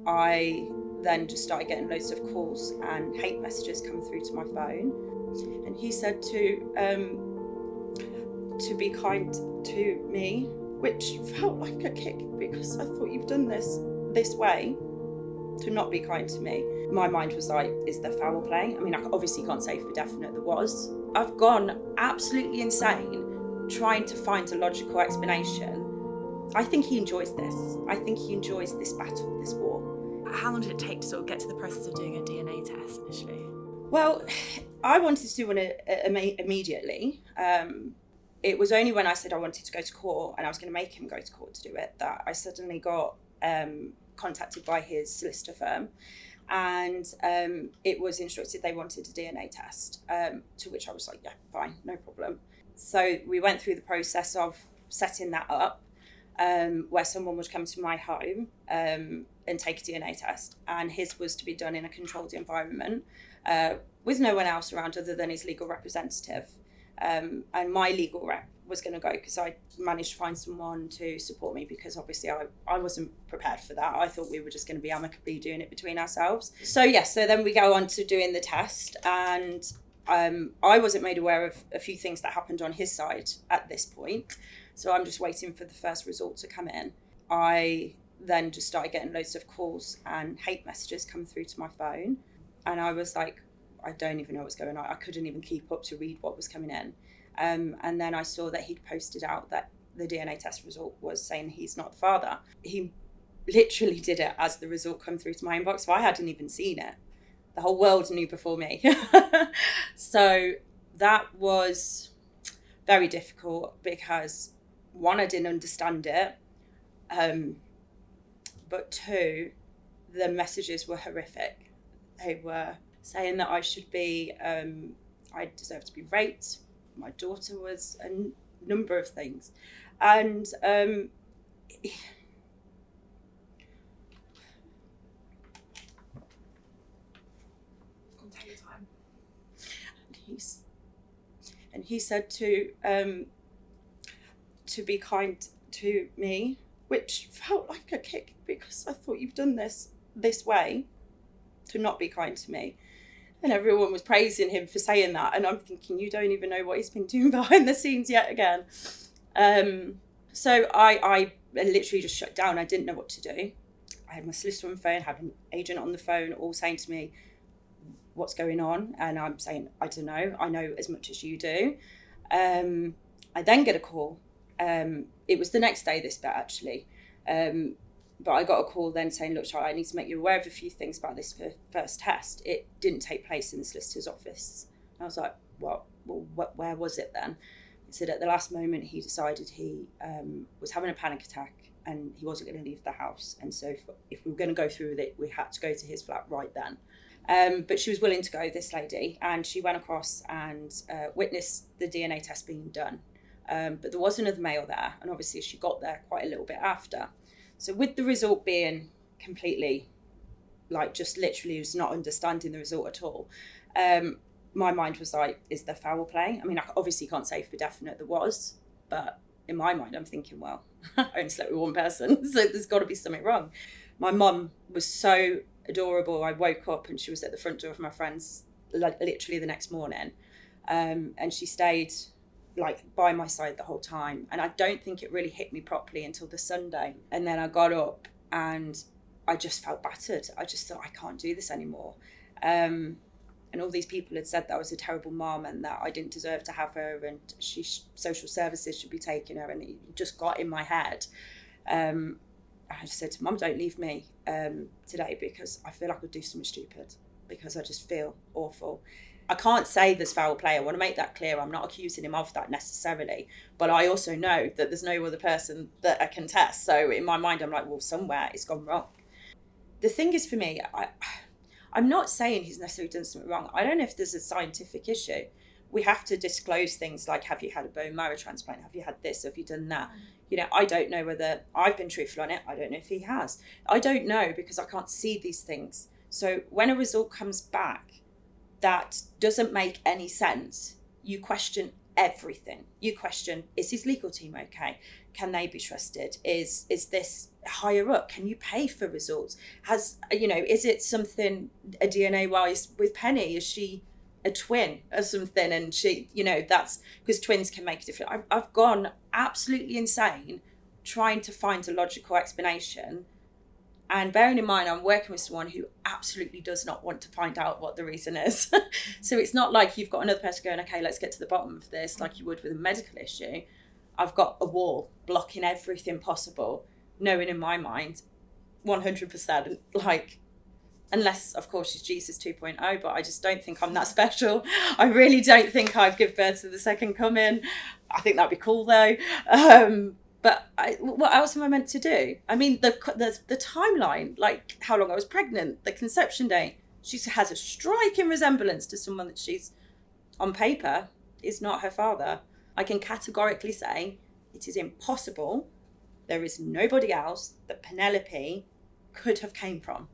I then just started getting loads of calls and hate messages come through to my phone. And he said to be kind to me, which felt like a kick because I thought, you've done this way to not be kind to me. My mind was like, is there foul play? I mean, I obviously can't say for definite there was. I've gone absolutely insane trying to find a logical explanation. I think he enjoys this. I think he enjoys this battle, this war. How long did it take to sort of get to the process of doing a DNA test initially? Well, I wanted to do one immediately. It was only when I said I wanted to go to court and I was going to make him go to court to do it that I suddenly got contacted by his solicitor firm, and it was instructed they wanted a DNA test, to which I was like, yeah, fine, no problem. So we went through the process of setting that up, where someone would come to my home and take a DNA test, and his was to be done in a controlled environment with no one else around other than his legal representative. And my legal rep was going to go because I managed to find someone to support me, because obviously I wasn't prepared for that. I thought we were just going to be amicably doing it between ourselves. So then we go on to doing the test, and I wasn't made aware of a few things that happened on his side at this point. So I'm just waiting for the first result to come in. I then just started getting loads of calls and hate messages come through to my phone. And I was like, I don't even know what's going on. I couldn't even keep up to read what was coming in. And then I saw that he'd posted out that the DNA test result was saying he's not the father. He literally did it as the result come through to my inbox, so I hadn't even seen it. The whole world knew before me. So that was very difficult because, one, I didn't understand it. But two, the messages were horrific. They were saying that I should be, I deserve to be raped. My daughter was a number of things. And Take your time. And he said to be kind to me, which felt like a kick because I thought, you've done this way to not be kind to me. And everyone was praising him for saying that. And I'm thinking, you don't even know what he's been doing behind the scenes yet again. So I literally just shut down. I didn't know what to do. I had my solicitor on the phone, had an agent on the phone, all saying to me, what's going on? And I'm saying, I don't know. I know as much as you do. I then get a call. It was the next day, this bit actually. But I got a call then saying, look, Charlotte, I need to make you aware of a few things about this first test. It didn't take place in the solicitor's office. And I was like, well, where was it then? He said at the last moment he decided he was having a panic attack and he wasn't going to leave the house. And so if we were going to go through with it, we had to go to his flat right then. But she was willing to go, this lady, and she went across and witnessed the DNA test being done. But there was another male there, and obviously she got there quite a little bit after. So with the result being completely, like, just literally was not understanding the result at all, my mind was like, is there foul play? I mean, I obviously can't say for definite there was, but in my mind I'm thinking, well, I only slept with one person, so there's got to be something wrong. My mum was so adorable. I woke up and she was at the front door of my friend's literally the next morning, and she stayed like by my side the whole time. And I don't think it really hit me properly until the Sunday. And then I got up and I just felt battered. I just thought, I can't do this anymore. And all these people had said that I was a terrible mom and that I didn't deserve to have her, and social services should be taking her, and it just got in my head. I just said to Mum, don't leave me today, because I feel like I could do something stupid, because I just feel awful. I can't say there's foul play. I want to make that clear. I'm not accusing him of that necessarily, but I also know that there's no other person that I can test. So in my mind, I'm like, well, somewhere it's gone wrong. The thing is, for me, I'm not saying he's necessarily done something wrong. I don't know if there's a scientific issue. We have to disclose things like, have you had a bone marrow transplant? Have you had this? Have you done that? You know, I don't know whether I've been truthful on it. I don't know if he has. I don't know, because I can't see these things. So when a result comes back that doesn't make any sense, you question everything. You question, is his legal team okay? Can they be trusted? Is this higher up? Can you pay for results? Is it something a DNA wise with Penny? Is she a twin or something? And she, that's because twins can make a difference. I've gone absolutely insane trying to find a logical explanation. And bearing in mind, I'm working with someone who absolutely does not want to find out what the reason is. So it's not like you've got another person going, okay, let's get to the bottom of this, like you would with a medical issue. I've got a wall blocking everything possible, knowing in my mind, 100%, like, unless, of course, she's Jesus 2.0, but I just don't think I'm that special. I really don't think I've given birth to the second coming. I think that'd be cool, though. But what else am I meant to do? I mean, the timeline, like how long I was pregnant, the conception date, she has a striking resemblance to someone that she's, on paper, is not her father. I can categorically say it is impossible. There is nobody else that Penelope could have came from.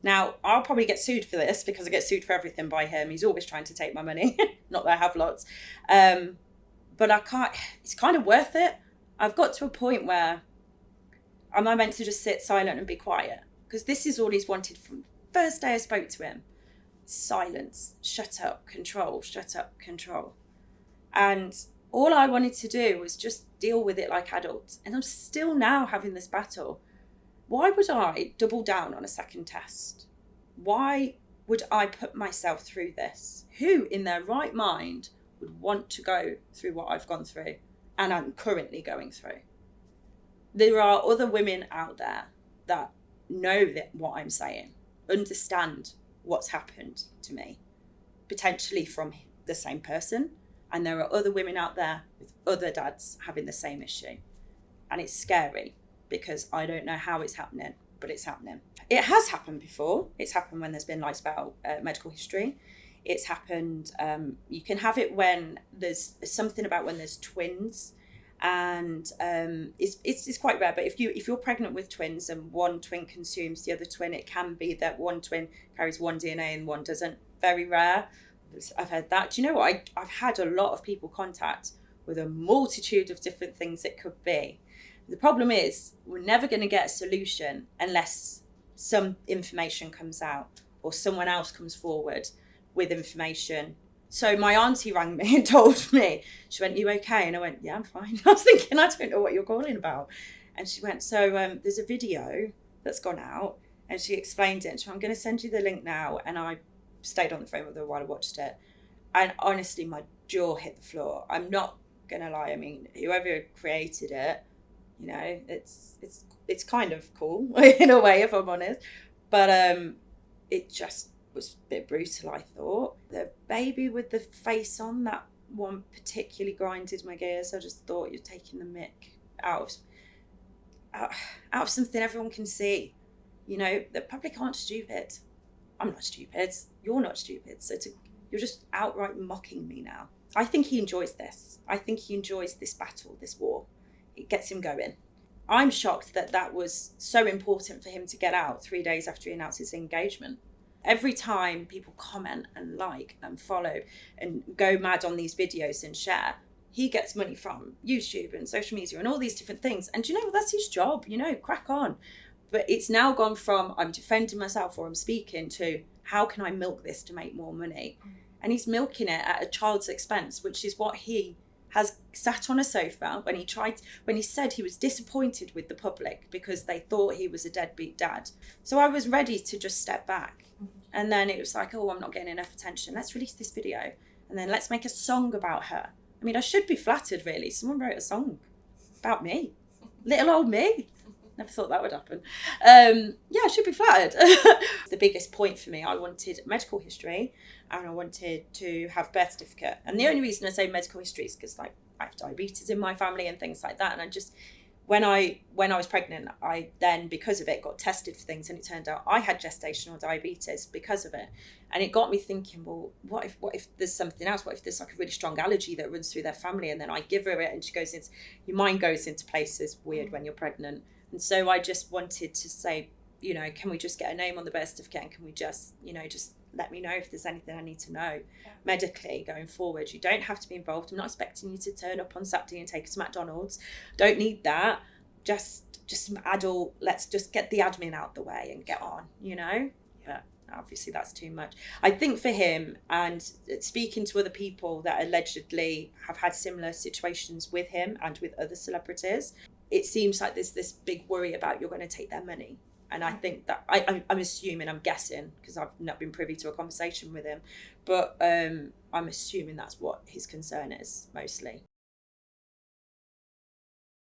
Now, I'll probably get sued for this because I get sued for everything by him. He's always trying to take my money. Not that I have lots. But I can't, it's kind of worth it. I've got to a point where am I meant to just sit silent and be quiet? Because this is all he's wanted from the first day I spoke to him. Silence, shut up, control, shut up, control. And all I wanted to do was just deal with it like adults. And I'm still now having this battle. Why would I double down on a second test? Why would I put myself through this? Who in their right mind would want to go through what I've gone through and I'm currently going through? There are other women out there that know that what I'm saying, understand what's happened to me, potentially from the same person. And there are other women out there with other dads having the same issue. And it's scary because I don't know how it's happening, but it's happening. It has happened before. It's happened when there's been lies about medical history. It's happened, you can have it when there's something about when there's twins, and it's quite rare, but if you're pregnant with twins and one twin consumes the other twin, it can be that one twin carries one DNA and one doesn't. Very rare. I've heard that. Do you know what? I've had a lot of people contact with a multitude of different things it could be. The problem is we're never going to get a solution unless some information comes out or someone else comes forward with information. So my auntie rang me and told me, she went, "You okay?" And I went, "Yeah, I'm fine." I was thinking, I don't know what you're calling about. And she went, "So there's a video that's gone out," and she explained it. And she went, "I'm going to send you the link now." And I stayed on the phone with her while I watched it. And honestly, my jaw hit the floor. I'm not going to lie. I mean, whoever created it, you know, it's kind of cool in a way, if I'm honest. But it just was a bit brutal, I thought. The baby with the face on, that one particularly grinded my gears. I just thought, you're taking the mick out of something everyone can see. You know, the public aren't stupid. I'm not stupid. You're not stupid. So you're just outright mocking me now. I think he enjoys this. I think he enjoys this battle, this war. It gets him going. I'm shocked that was so important for him to get out 3 days after he announced his engagement. Every time people comment and like and follow and go mad on these videos and share, he gets money from YouTube and social media and all these different things. And you know what? That's his job, you know, crack on. But it's now gone from I'm defending myself or I'm speaking to how can I milk this to make more money? And he's milking it at a child's expense, which is what he has sat on a sofa when he said he was disappointed with the public because they thought he was a deadbeat dad. So I was ready to just step back. And then it was like, oh, I'm not getting enough attention. Let's release this video. And then let's make a song about her. I mean, I should be flattered, really. Someone wrote a song about me. Little old me. Never thought that would happen. Yeah, I should be flattered. The biggest point for me, I wanted medical history and I wanted to have birth certificate. And the only reason I say medical history is because like I have diabetes in my family and things like that. And I just, when I was pregnant, I then, because of it, got tested for things, and it turned out I had gestational diabetes because of it. And it got me thinking, well, what if there's something else? What if there's like a really strong allergy that runs through their family, and then I give her it and she goes into, your mind goes into places weird when you're pregnant. And so I just wanted to say, you know, can we just get a name on the birth certificate, and can we just, you know, just let me know if there's anything I need to know medically going forward. You don't have to be involved. I'm not expecting you to turn up on Saturday and take us to McDonald's. Don't need that. Just some adult, let's just get the admin out the way and get on, you know? But obviously that's too much. I think for him, and speaking to other people that allegedly have had similar situations with him and with other celebrities, it seems like there's this big worry about you're going to take their money. And I think that, I'm assuming, I'm guessing, because I've not been privy to a conversation with him, but I'm assuming that's what his concern is, mostly.